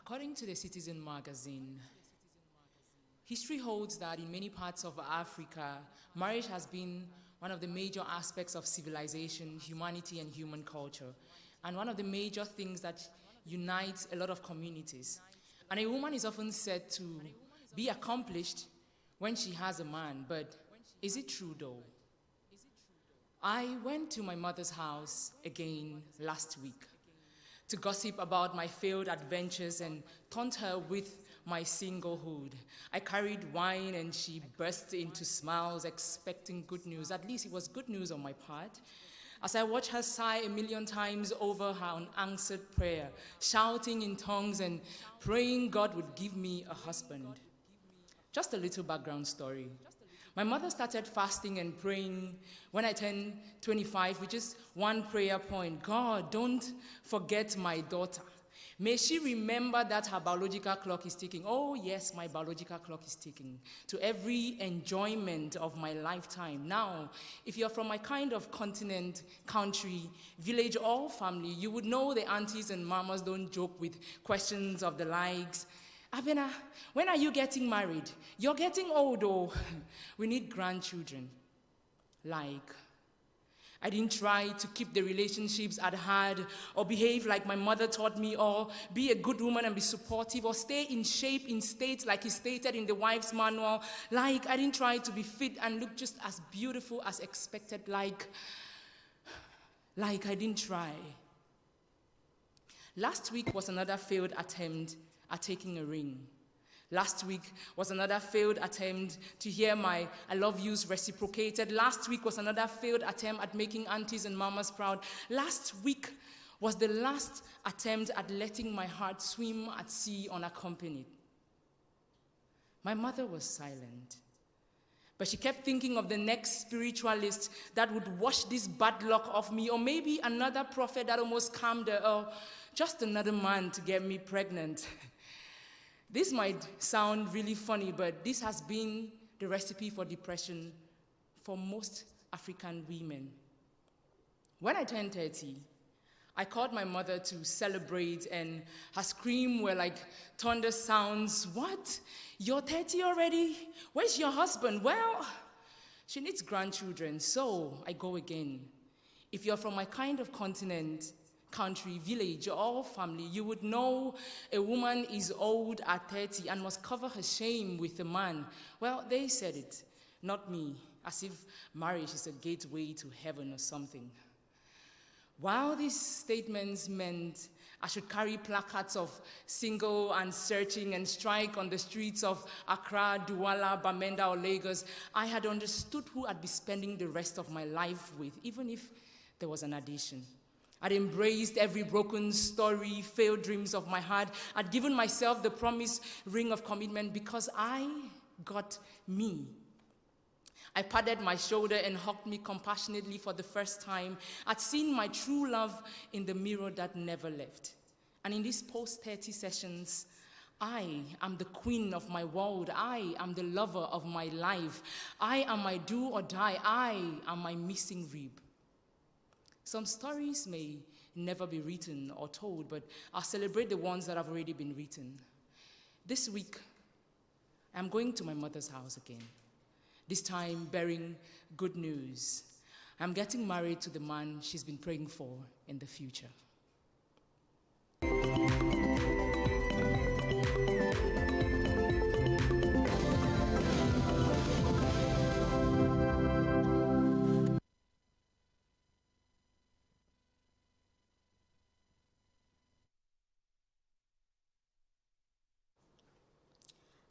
According to the Citizen magazine, history holds that in many parts of Africa, marriage has been one of the major aspects of civilization, humanity, and human culture, and one of the major things that unites a lot of communities. And a woman is often said to be accomplished when she has a man, but is it true though? I went to my mother's house again last week to gossip about my failed adventures and taunt her with my singlehood. I carried wine and she burst into smiles, expecting good news. At least it was good news on my part. As I watched her sigh a million times over her unanswered prayer, shouting in tongues and praying God would give me a husband. Just a little background story. My mother started fasting and praying when I turned 25 with just one prayer point: God, don't forget my daughter. May she remember that her biological clock is ticking. Oh yes, my biological clock is ticking to every enjoyment of my lifetime. Now, if you're from my kind of continent, country, village, or family, you would know the aunties and mamas don't joke with questions of the likes. Abena, when are you getting married? You're getting old, oh. We need grandchildren. Like, I didn't try to keep the relationships I'd had, or behave like my mother taught me, or be a good woman and be supportive, or stay in shape in state like is stated in the wife's manual. Like, I didn't try to be fit and look just as beautiful as expected. Like I didn't try. Last week was another failed attempt at taking a ring. Last week was another failed attempt to hear my I love yous reciprocated. Last week was another failed attempt at making aunties and mamas proud. Last week was the last attempt at letting my heart swim at sea unaccompanied. My mother was silent, but she kept thinking of the next spiritualist that would wash this bad luck off me, or maybe another prophet that almost calmed her, or just another man to get me pregnant. This might sound really funny, but this has been the recipe for depression for most African women. When I turned 30, I called my mother to celebrate, and her scream were like thunder sounds. What? You're 30 already? Where's your husband? Well, she needs grandchildren, so I go again. If you're from my kind of continent, country, village, or family, you would know a woman is old at 30 and must cover her shame with a man. Well, they said it, not me, as if marriage is a gateway to heaven or something. While these statements meant I should carry placards of single and searching and strike on the streets of Accra, Douala, Bamenda, or Lagos, I had understood who I'd be spending the rest of my life with, even if there was an addition. I'd embraced every broken story, failed dreams of my heart. I'd given myself the promised ring of commitment because I got me. I patted my shoulder and hugged me compassionately for the first time. I'd seen my true love in the mirror that never left. And in these post-30 sessions, I am the queen of my world. I am the lover of my life. I am my do or die. I am my missing rib. Some stories may never be written or told, but I'll celebrate the ones that have already been written. This week, I'm going to my mother's house again, this time bearing good news. I'm getting married to the man she's been praying for in the future.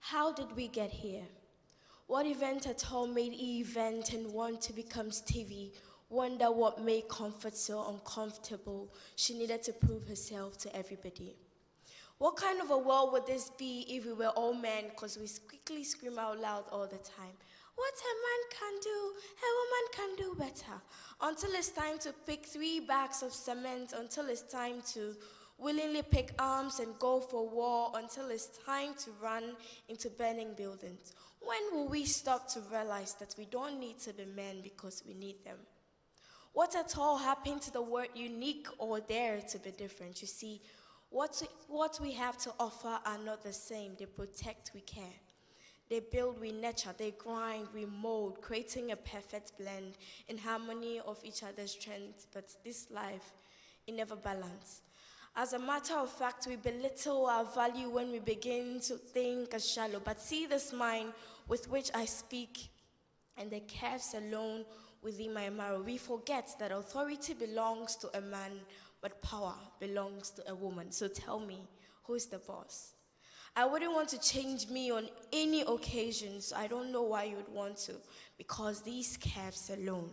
How did we get here? What event at all made E event and want to become Stevie? Wonder what made comfort so uncomfortable. She needed to prove herself to everybody. What kind of a world would this be if we were all men? Because we quickly scream out loud all the time. What a man can do, a woman can do better. Until it's time to pick 3 bags of cement, until it's time to willingly pick arms and go for war, until it's time to run into burning buildings. When will we stop to realize that we don't need to be men because we need them? What at all happened to the word unique or dare to be different? You see, What we have to offer are not the same. They protect, we care. They build, we nurture. They grind, we mold, creating a perfect blend in harmony of each other's strengths. But this life, it never balances. As a matter of fact, we belittle our value when we begin to think as shallow. But see this mind with which I speak, and the curves alone within my marrow. We forget that authority belongs to a man, but power belongs to a woman. So tell me, who is the boss? I wouldn't want to change me on any occasions. I don't know why you would want to, because these curves alone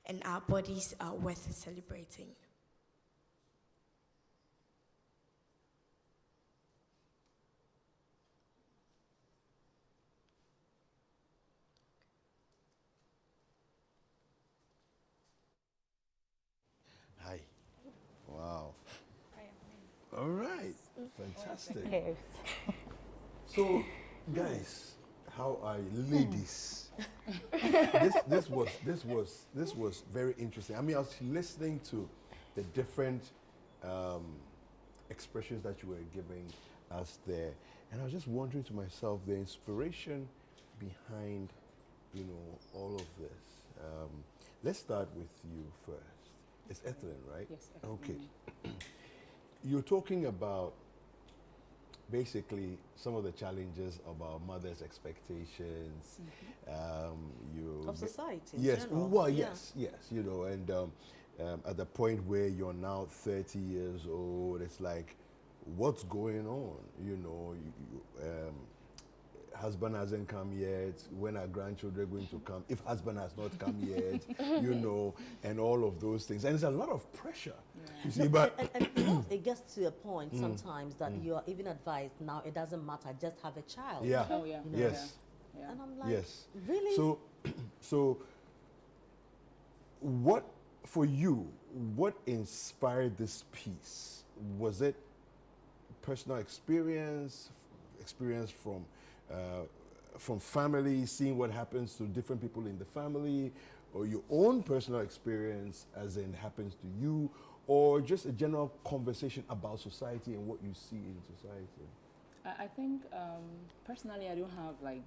and our bodies are worth celebrating. Hi. Wow. All right. Fantastic. Yes. So, guys, how are you, ladies? this was very interesting. I mean, I was listening to the different expressions that you were giving us there, and I was just wondering to myself the inspiration behind, all of this. Let's start with you first. It's Ethelyn, right? Yes. Ethelyn. Okay. You're talking about basically some of the challenges of our mother's expectations. Of society. in Yes. general. Well, Yeah. yes. And at the point where you're now 30 years old, it's like, what's going on? Husband hasn't come yet. When are grandchildren going to come? If husband has not come yet, and all of those things. And it's a lot of pressure. You see, but And it gets to a point sometimes that you are even advised, now it doesn't matter, just have a child. yeah, Oh, yeah. yes, Yeah. And I'm like, yes. really? So, what for you? What inspired this piece? Was it personal experience from family, seeing what happens to different people in the family, or your own personal experience as in happens to you, or just a general conversation about society and what you see in society? I think personally, I don't have like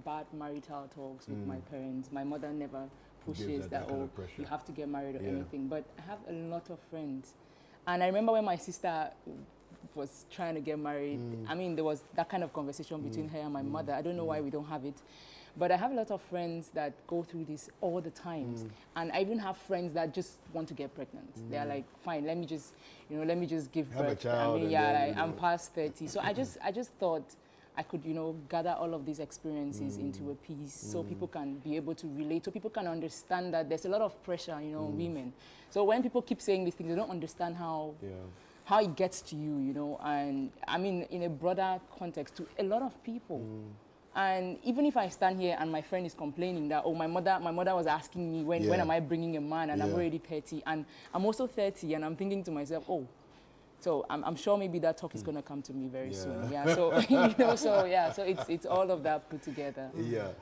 bad marital talks with my parents. My mother never pushes that kind oh, of pressure. you have to get married or Yeah. anything. But I have a lot of friends, and I remember when my sister was trying to get married. I mean, there was that kind of conversation between her and my mother. I don't know why we don't have it. But I have a lot of friends that go through this all the times. And I even have friends that just want to get pregnant. They're like, fine, let me just give Have a birth. child I mean, and yeah, then, like, I'm past 30. So I just thought I could, gather all of these experiences into a piece so people can be able to relate, so people can understand that there's a lot of pressure, on women. So when people keep saying these things, they don't understand how it gets to you, and I mean, in a broader context, to a lot of people. And even if I stand here and my friend is complaining that, oh, my mother was asking me when am I bringing a man, and I'm already 30, and I'm also 30, and I'm thinking to myself, oh, so I'm sure maybe that talk is going to come to me very soon. Yeah, so so it's all of that put together. Yeah.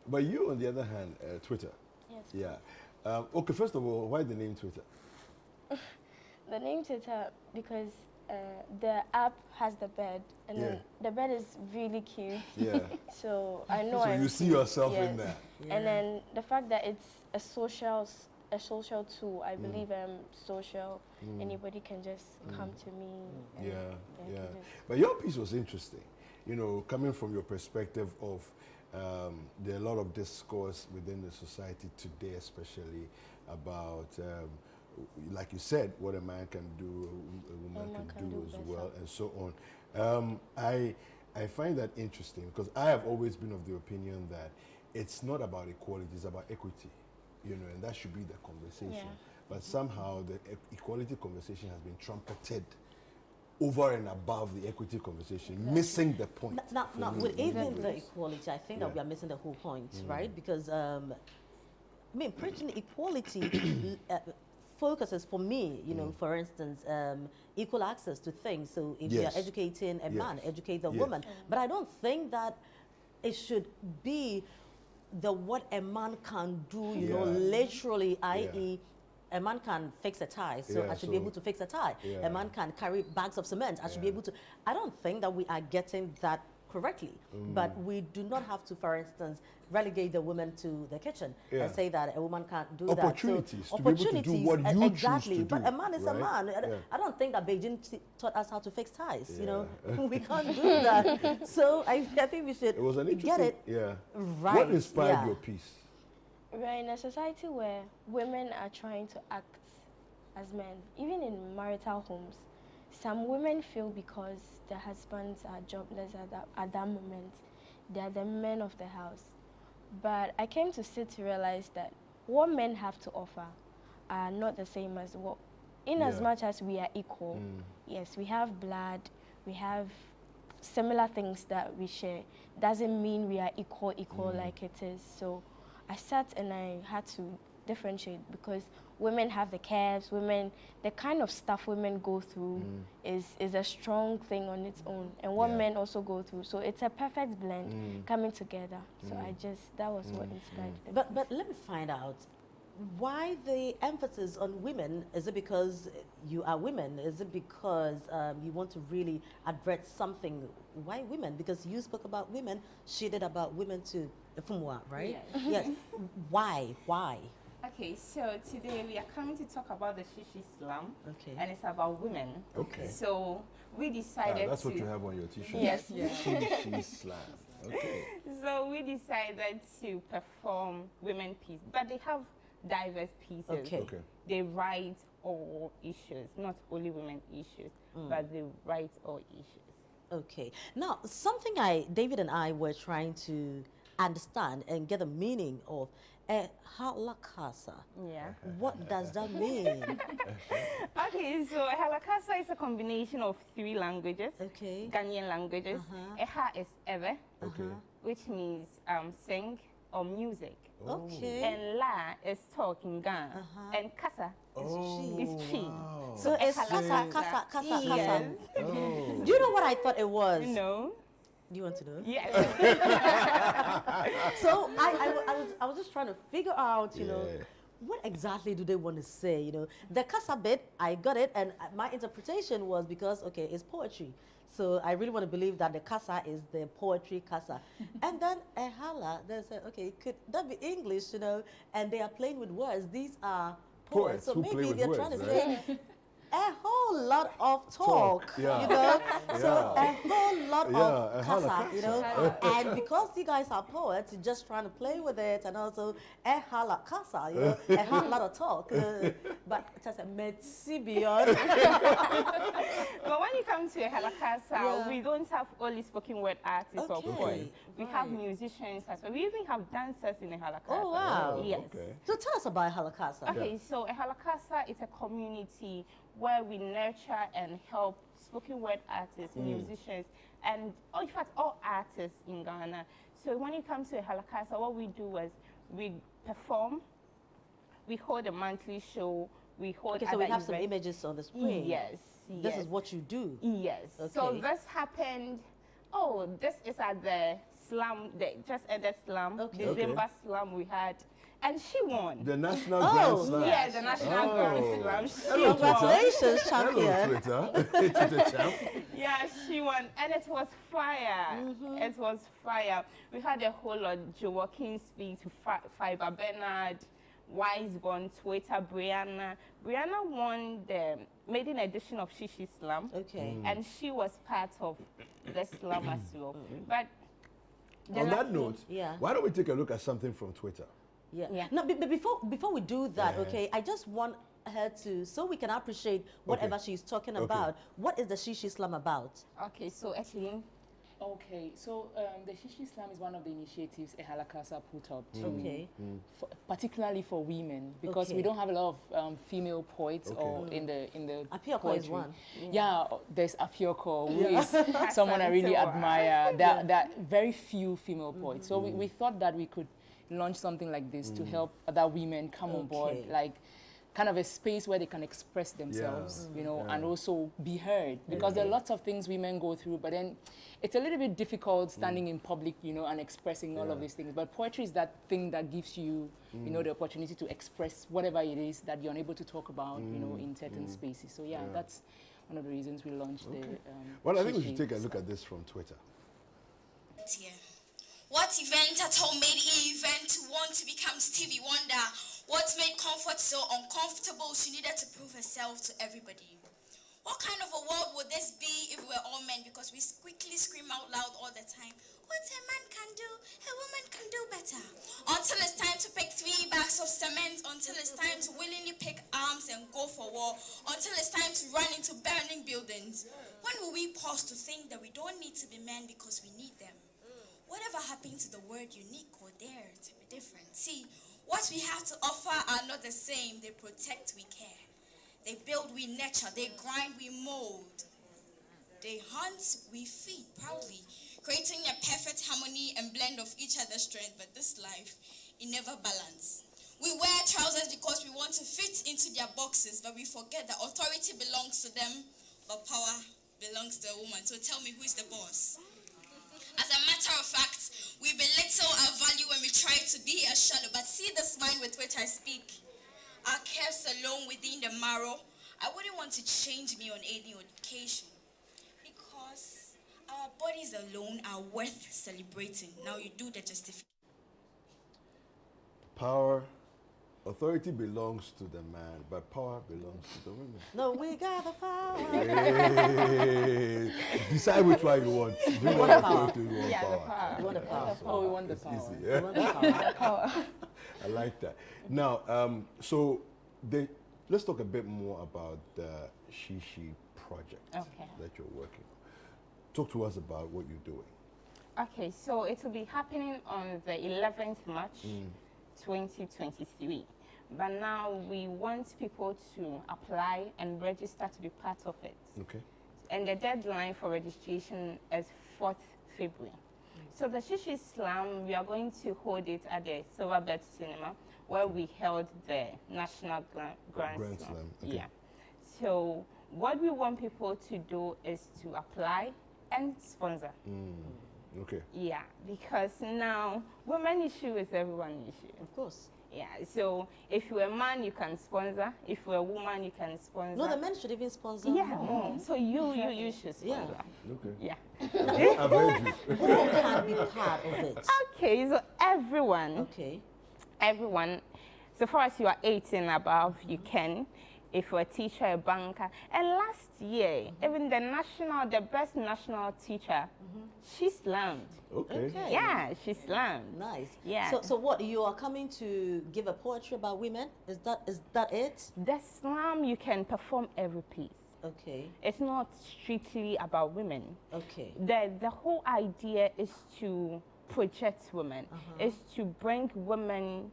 But you, on the other hand, Twitter. Yes. Yeah. Okay, first of all, why the name Twitter? The name Twitter because the app has the bed, and then the bed is really cute. Yeah. So I know. So you see yourself in that. And then the fact that it's a social tool, I believe social. Anybody can just come to me. And Yeah. they can just- But your piece was interesting, coming from your perspective of there are a lot of discourse within the society today, especially about, like you said, what a man can do, a woman can do as better. well, and so on. I find that interesting because I have always been of the opinion that it's not about equality, it's about equity, and that should be the conversation. Yeah. But somehow the equality conversation has been trumpeted over and above the equity conversation, missing the point. Now, for with me. even the equality, I think that we are missing the whole point, right? Because, preaching equality focuses for me, for instance, equal access to things. So if Yes. you're educating a man, educate a Yes. woman. But I don't think that it should be what a man can do, literally, i.e., a man can fix a tie, so Yeah, I should be able to fix a tie. Yeah. A man can carry bags of cement, I should be able to. I don't think that we are getting that correctly, but we do not have to, for instance, relegate the women to the kitchen and say that a woman can't do that. Opportunities to be able to do what you exactly. choose to But do, a man is a right? man. I don't think that Beijing taught us how to fix ties. You know, Yeah. we can't do that. So I think we should It was an get interesting, it yeah. right. What inspired yeah. your piece? We're in a society where women are trying to act as men, even in marital homes. Some women feel because their husbands are jobless at that moment, they are the men of the house. But I came to sit to realize that what men have to offer are not the same as what, in as much as we are equal. Yes, we have blood, we have similar things that we share. Doesn't mean we are equal like it is. So I sat and I had to differentiate because women have the curves, the kind of stuff women go through is a strong thing on its own, and what men also go through. So it's a perfect blend coming together. So that was what inspired it. But let me find out, why the emphasis on women? Is it because you are women? Is it because you want to really address something? Why women? Because you spoke about women, she did about women too. Fumwa, right? Yes. Yes. Why? Okay, so today we are coming to talk about the Shishi Slum, Okay. and it's about women. Okay. So we decided That's to. what you have on your t-shirt. Yes. She slam. Okay. So we decided to perform women pieces, but they have diverse pieces. Okay. Okay. They write all issues, not only women issues, but they write all issues. Okay. Now, something David and I were trying to understand and get a meaning of Enhalakasa. Yeah. What does that mean? Okay, so Enhalakasa is a combination of 3 languages. Okay. Ghanaian languages. Eha is ever, Okay. which means sing or music. Okay. And la is talk in Ghana. And kasa is chi. Wow. So it's Enhalakasa. kasa. Yes. Oh. Do you know what I thought it was? No. Do you want to know? Yes. So I was just trying to figure out, you know, Yeah. what exactly do they want to say? You know, the kasa bit, I got it, and my interpretation was because, okay, it's poetry. So I really want to believe that the kasa is the poetry kasa. And then Ehala, they said, okay, could that be English, you know? And they are playing with words. These are poets. So who play maybe with they're words, trying to right? say a whole lot of talk, yeah. you know? So Yeah. a whole lot Yeah, of a kasa, you know? halakasa. And because you guys are poets, you're just trying to play with it, and also a halakasa, you know, a whole lot of talk. But just a metsi beyond. But when you come to Enhalakasa, Yeah. we don't have only spoken word artists or Okay. poets. We have Right. musicians as well. We even have dancers in Enhalakasa. Oh, wow. Yes. Okay. So tell us about halakasa. Okay, so Enhalakasa is a community where we nurture and help spoken word artists, musicians, and in fact all artists in Ghana. So when it comes to Enhalakasa, what we do is we perform, we hold a monthly show, we hold Okay, so other we have some events. images on the screen. Yes, This yes. is what you do. Yes. So Okay. this happened. Oh, this is at the slum, the just ended slum, Okay. December slum we had, and she won. The National Oh, Grand Slam. Yeah, the National Grand Oh. Slam. She Hello, won. Congratulations, Hello, champion. Twitter. Twitter champ. Yeah, she won, and it was fire. It was fire. We had a whole lot. Joaquin speak to Fiber Bernard, Wiseborn, Twitter, Brianna. Brianna won the maiden edition of Shishi Slam. Okay. And she was part of the slam as well. But the On that last- note, Yeah. why don't we take a look at something from Twitter? Yeah. Yeah. No, but before we do that, Yeah. okay, I just want her to, so we can appreciate whatever Okay. she's talking Okay. about. What is the Shishi Slam about? Okay, so Etlin, Okay, so the Shishi Slam is one of the initiatives Enhalakasa put up to, Okay. particularly for women, because Okay. we don't have a lot of female poets or in the Apioko is poetry. one. Yeah, there's Apioko, who is someone I really admire. There are very few female poets, so we thought that we could launch something like this to help other women come on board, Okay. like kind of a space where they can express themselves, you know, and also be heard. Because there are lots of things women go through, but then it's a little bit difficult standing in public, you know, and expressing all of these things. But poetry is that thing that gives you, you know, the opportunity to express whatever it is that you're unable to talk about, you know, in certain spaces. So yeah, that's one of the reasons we launched the. Well, I think we should take a look at this from Twitter. What event at all made event want to become Stevie Wonder? What made comfort so uncomfortable she needed to prove herself to everybody? What kind of a world would this be if we were all men? Because we quickly scream out loud all the time, what a man can do, a woman can do better. Until it's time to pick 3 bags of cement, until it's time to willingly pick arms and go for war, until it's time to run into burning buildings. When will we pause to think that we don't need to be men because we need them? Whatever happened to the word unique or dare to be different? See, what we have to offer are not the same. They protect, we care. They build, we nurture. They grind, we mold. They hunt, we feed proudly, creating a perfect harmony and blend of each other's strength. But this life, it never balance. We wear trousers because we want to fit into their boxes, but we forget that authority belongs to them, but power belongs to a woman. So tell me, who is the boss? As a matter of fact, we belittle our value when we try to be as shallow. But see this mind with which I speak. Our curves alone within the marrow. I wouldn't want to change me on any occasion. Because our bodies alone are worth celebrating. Now you do the justification. Power, authority belongs to the man, but power belongs to the women. No, we got the power. Hey, decide which one you want. Do you want authority? You want power. We want the power. Oh, we want the It's power. easy. We want the power. I like that. Now, so let's talk a bit more about the She project that you're working on. Talk to us about what you're doing. Okay, so it will be happening on the 11th March 2023. But now we want people to apply and register to be part of it. Okay. And the deadline for registration is 4th February. So the Shishi Slam, we are going to hold it at the Silverbird Cinema, where we held the National Grand Slam. Okay. Yeah. So what we want people to do is to apply and sponsor. Okay. Yeah, because now women issue is everyone issue. Of course. Yeah, so if you're a man, you can sponsor. If you're a woman, you can sponsor. No, the men should even sponsor. Yeah, so you should sponsor. Yeah. Okay. Yeah. I've heard you. Who can be part of it? Okay, so everyone. Okay. Everyone, so far as you are 18 and above, you can. If you're a teacher, a banker. And last year, even the best national teacher, she slammed. Okay. Yeah, she slammed. Nice. Yeah. So what, you are coming to give a poetry about women? Is that it? The slam, you can perform every piece. Okay. It's not strictly about women. Okay. The whole idea is to project women, is to bring women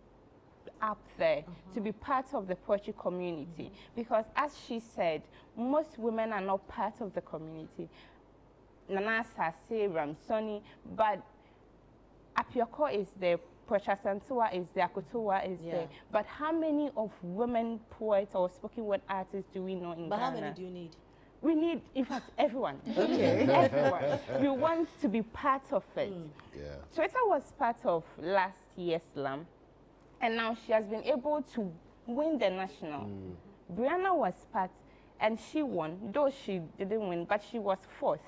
up there to be part of the poetry community. Because as she said, most women are not part of the community. Nana Sase, Ramsoni, but Apioko is there, Pocha Santua is there, Akotoa is there. But how many of women poets or spoken word artists do we know in Ghana? But how many do you need? We need, in fact, everyone. Okay. Everyone. We want to be part of it. Yeah. Twitter was part of last year's slam, and now she has been able to win the national. Brianna was part, and she won, though she didn't win, but she was 4th.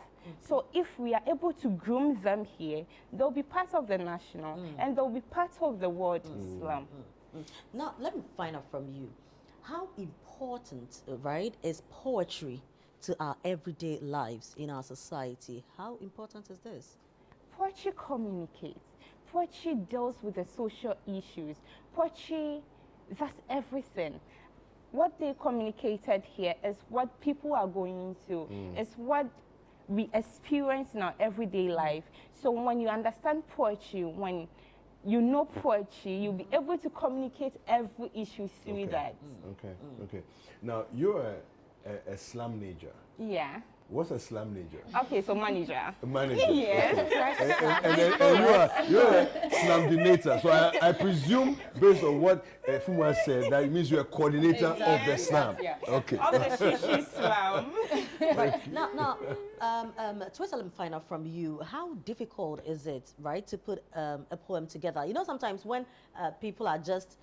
So if we are able to groom them here, they'll be part of the national, and they'll be part of the world slam. Now, let me find out from you, how important, right, is poetry to our everyday lives in our society? How important is this? Poetry communicates. Poetry deals with the social issues. Poetry, that's everything. What they communicated here is what people are going through. It's what we experience in our everyday life. So when you understand poetry, when you know poetry, you'll be able to communicate every issue through that. Okay. Now, you're a slam major. Yeah. What's a slam major? Okay, so manager. A manager. Yes. Okay. And you're a slamdinator. So I presume, based on what Fumwa said, that means you're a coordinator of the slam. Yeah. Okay. Of the Shishi Slam. Right. Now, Twitter, let me find out from you, how difficult is it, right, to put a poem together? You know, sometimes when people are just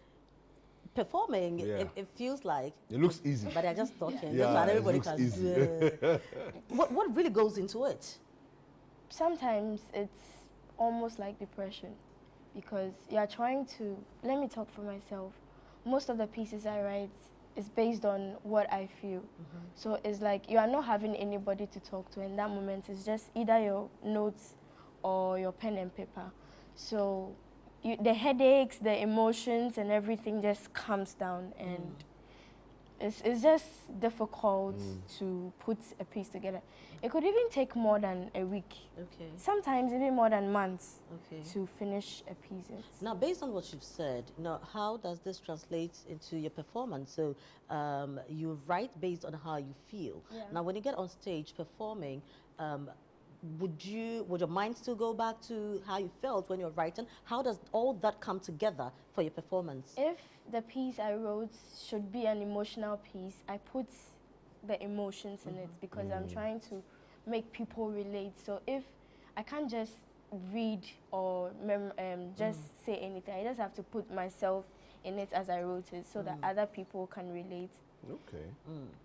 performing, it feels like It looks easy. but they're just talking. Yeah, Not it everybody looks can easy. do it. What really goes into it? Sometimes it's almost like depression because you're trying to, let me talk for myself. Most of the pieces I write is based on what I feel. So it's like you are not having anybody to talk to in that moment. It's just either your notes or your pen and paper. So the headaches, the emotions and everything just comes down and it's just difficult to put a piece together. It could even take more than a week. Okay. Sometimes even more than months Okay. to finish a piece. Now, based on what you've said, how does this translate into your performance? So you write based on how you feel. Yeah. Now, when you get on stage performing, would your mind still go back to how you felt when you're writing? How does all that come together for your performance? If the piece I wrote should be an emotional piece, I put the emotions in it because I'm trying to make people relate. So if I can't just read or just say anything, I just have to put myself in it as I wrote it so that other people can relate. Okay.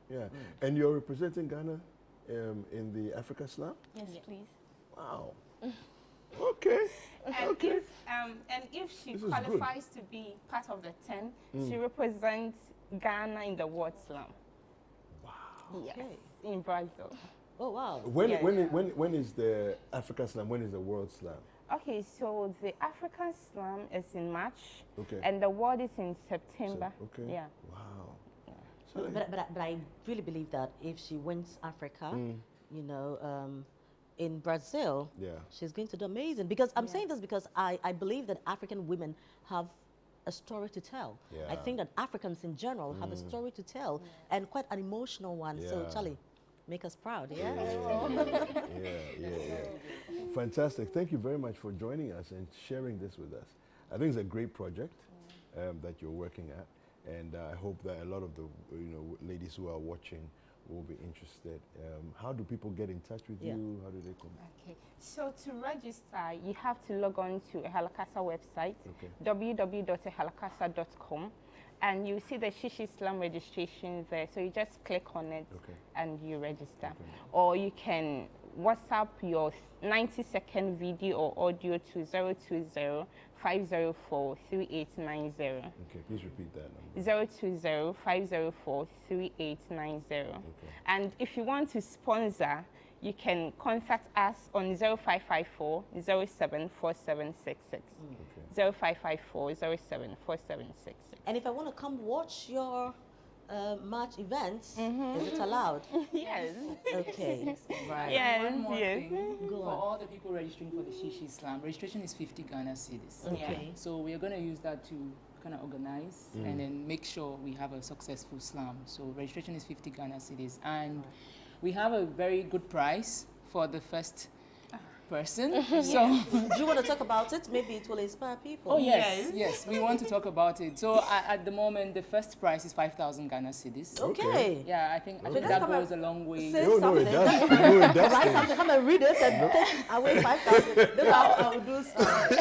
Yeah. And you're representing Ghana in the Africa Slam? Yes, please. Wow. Okay. And if she This is qualifies to be part of the 10, she represents Ghana in the World Slam. Wow. Yes, Okay. in Brazil. Oh, wow. When is the Africa Slam? When is the World Slam? Okay, so the African Slam is in March, Okay. and the World is in September. Okay. Yeah. Wow. So But I really believe that if she wins Africa, in Brazil, yeah. she's going to do amazing. Because I'm saying this because I believe that African women have a story to tell. I Yeah. think that Africans in general have a story to tell and quite an emotional one. So, Yeah. Charlie, make us proud. Yeah. Fantastic. Thank you very much for joining us and sharing this with us. I think it's a great project that you're working at, and I hope that a lot of the ladies who are watching will be interested. How do people get in touch with you? How do they come? Okay, so to register, you have to log on to Enhalakasa website, Okay. www.enhalakasa.com, and you see the Shishi Slam registration there. So you just click on it Okay. and you register. Or you can WhatsApp your 90-second video or audio to 020-504-3890. Okay, please repeat that number. 020-504-3890. And if you want to sponsor, you can contact us on 0554 074766. 0554 074766. And if I want to come watch your March event, is it allowed? Yes. Okay. Right. Yes, One more yes. thing. Go For on. all the people registering for the Shishi Slam, registration is 50 Ghana cedis. Okay. So we are going to use that to kind of organize and then make sure we have a successful slam. So registration is 50 Ghana cedis. And we have a very good price for the first person. So Do you want to talk about it? Maybe it will inspire people. oh yes, we want to talk about it. So at the moment, the first price is 5,000 Ghana cedis. Okay. Yeah, I think Let's that come goes a and long way. say No, it something. does. No, it does. Write something, come and read it and take away 5,000. That's how I will do stuff.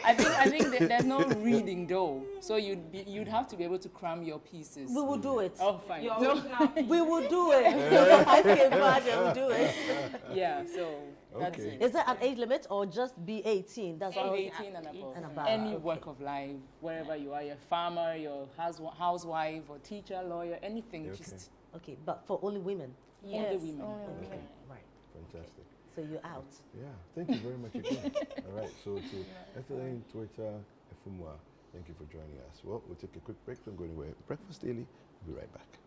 I think that there's no reading though, so you'd have to be able to cram your pieces. We will do it. Oh, fine. Your So, original We will do it. 5K budget, we'll do it. yeah, so that's Okay. it. Is there an age limit or just be 18? That's From all. 18 and above. And above, Any okay. walk of life, wherever you are, you're a farmer, you're a housewife, or teacher, lawyer, anything, Okay. just Okay, but for only women. only women. only Okay. women. Right. Fantastic. So you're out. Yeah, thank you very much again. All right, so to Ethelene, Twitter, Efumwa, thank you for joining us. Well, we'll take a quick break. Don't go anywhere. Breakfast Daily, we'll be right back.